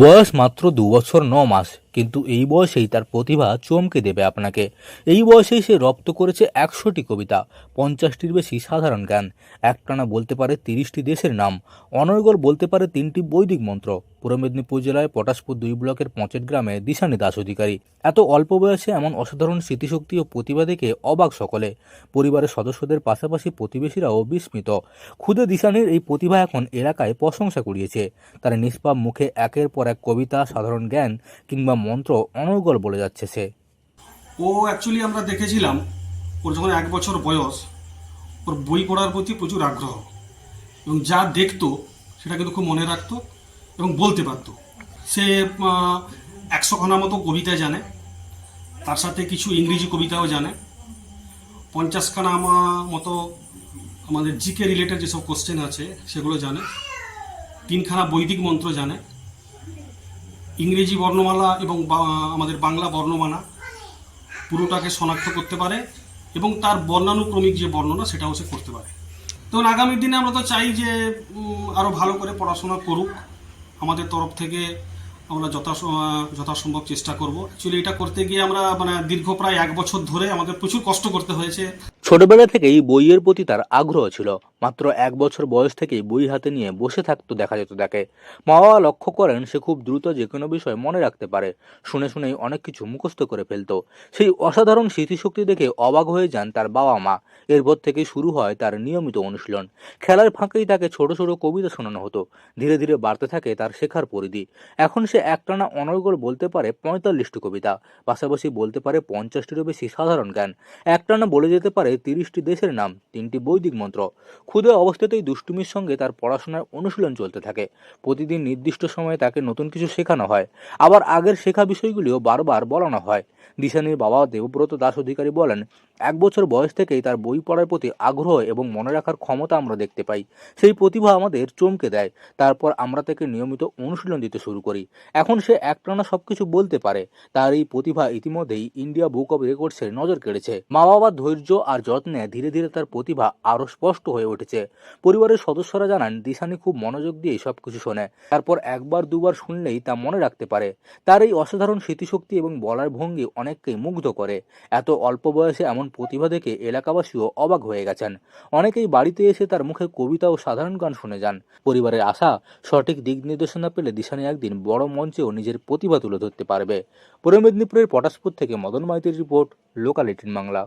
বয়স মাত্র ২ বছর ৯ মাস, কিন্তু এই বয়সেই তার প্রতিভা চমকে দেবে আপনাকে। এই বয়সেই সে রপ্ত করেছে ১০০টি কবিতা, ৫০টির বেশি সাধারণ জ্ঞান, একটানা বলতে পারে ৩০টি দেশের নাম, অনর্গল বলতে পারে ৩টি বৈদিক মন্ত্র। পূর্ব মেদিনীপুর জেলায় পটাশপুর ২ ব্লকের পঁচেট গ্রামে দিশানি দাস অধিকারী। এত অল্প বয়সে এমন অসাধারণ স্মৃতিশক্তি ও প্রতিভা দেখে অবাক সকলে। পরিবারের সদস্যদের পাশাপাশি প্রতিবেশীরাও বিস্মিত। খুদে দিশানির এই প্রতিভা এখন এলাকায় প্রশংসা কুড়িয়েছে। তার নিষ্পাপ মুখে একের পর এক কবিতা, সাধারণ জ্ঞান কিংবা মন্ত্র অনর্গল বলে যাচ্ছে সে। অ্যাকচুয়ালি আমরা দেখেছিলাম ওর যখন 1 বছর বয়স, ওর বই পড়ার প্রতি প্রচুর আগ্রহ এবং যা দেখতো সেটা কিন্তু খুব মনে রাখতো এবং বলতে পারতো। সে 100খানা মতো কবিতা জানে, তার সাথে কিছু ইংরেজি কবিতাও জানে, 50খানা মতো আমাদের জিকে রিলেটেড যেসব কোশ্চেন আছে সেগুলো জানে, 3খানা বৈদিক মন্ত্র জানে, ইংরেজি বর্ণমালা এবং আমাদের বাংলা বর্ণমালা পুরোটাকে শনাক্ত করতে পারে এবং তার বর্ণানুক্রমিক যে বর্ণনা সেটাও সে করতে পারে। তো আগামী দিনে আমরা তো চাই যে আরও ভালো করে পড়াশোনা করুক। আমাদের তরফ থেকে আমরা যথাসম্ভব চেষ্টা করব। অ্যাকচুয়ালি এটা করতে গিয়ে আমরা দীর্ঘ প্রায় 1 বছর ধরে আমাদের প্রচুর কষ্ট করতে হয়েছে। ছোটবেলা থেকেই বইয়ের প্রতি তার আগ্রহ ছিল। মাত্র 1 বছর বয়স থেকেই বই হাতে নিয়ে বসে থাকতো দেখা যেত তাকে। মা বাবা লক্ষ্য করেন সে খুব দ্রুত যে কোনো বিষয় মনে রাখতে পারে, শুনে শুনেই অনেক কিছু মুখস্থ করে ফেলতো। সেই অসাধারণ স্মৃতিশক্তি দেখে অবাক হয়ে যান তার বাবা মা। এরপর থেকে শুরু হয় তার নিয়মিত অনুশীলন। খেলার ফাঁকেই তাকে ছোট ছোট কবিতা শোনানো হতো। ধীরে ধীরে বাড়তে থাকে তার শেখার পরিধি। এখন সে একটানা অনর্গল বলতে পারে ৪৫টি কবিতা, পাশাপাশি বলতে পারে ৫০টিরও বেশি সাধারণ জ্ঞান, একটানা বলে যেতে পারে ৩০টি দেশের নাম, ৩টি বৈদিক মন্ত্র। ক্ষুদে অবস্থাতেই দুষ্টুমির সঙ্গে তার পড়াশোনার অনুশীলন চলতে থাকে। প্রতিদিন নির্দিষ্ট সময়ে তাকে নতুন কিছু শেখানো হয়, আবার আগের শেখা বিষয়গুলিও বারবার বলানো হয়। দিশানির বাবা দেবব্রত দাস অধিকারী বলেন, 1 বছর বয়স থেকেই তার বই পড়ার প্রতি আগ্রহ এবং মনে রাখার ক্ষমতা আমরা দেখতে পাই। সেই প্রতিভা আমাদের চমকে দেয়। তারপর আমরা তাকে নিয়মিত অনুশীলন দিতে শুরু করি। এখন সে একটানা সবকিছু বলতে পারে। তার এই প্রতিভা ইতিমধ্যেই ইন্ডিয়া বুক অব রেকর্ডসের নজর কেড়েছে। মা বাবার ধৈর্য আর যত্নে ধীরে ধীরে তার প্রতিভা আরো স্পষ্ট হয়ে উঠেছে। পরিবারের সদস্যরা জানান, দিশানি খুব মনোযোগ দিয়ে সবকিছু শোনে, তারপর একবার দুবার শুনলেই তা মনে রাখতে পারে। তার এই অসাধারণ স্মৃতিশক্তি এবং বলার ভঙ্গি অনেককেই মুগ্ধ করে। এত অল্প বয়সে এমন প্রতিভা দেখে এলাকাবাসীও অবাক হয়ে গেছেন। অনেকেই বাড়িতে এসে তার মুখে কবিতা ও সাধারণ গান শুনে যান। পরিবারের আশা, সঠিক দিক নির্দেশনা পেলে দিশানি একদিন বড় মঞ্চেও নিজের প্রতিভা তুলে ধরতে পারবে। পূর্ব মেদিনীপুরের পটাশপুর থেকে মদন মাইতির রিপোর্ট, লোকাল 18 বাংলা।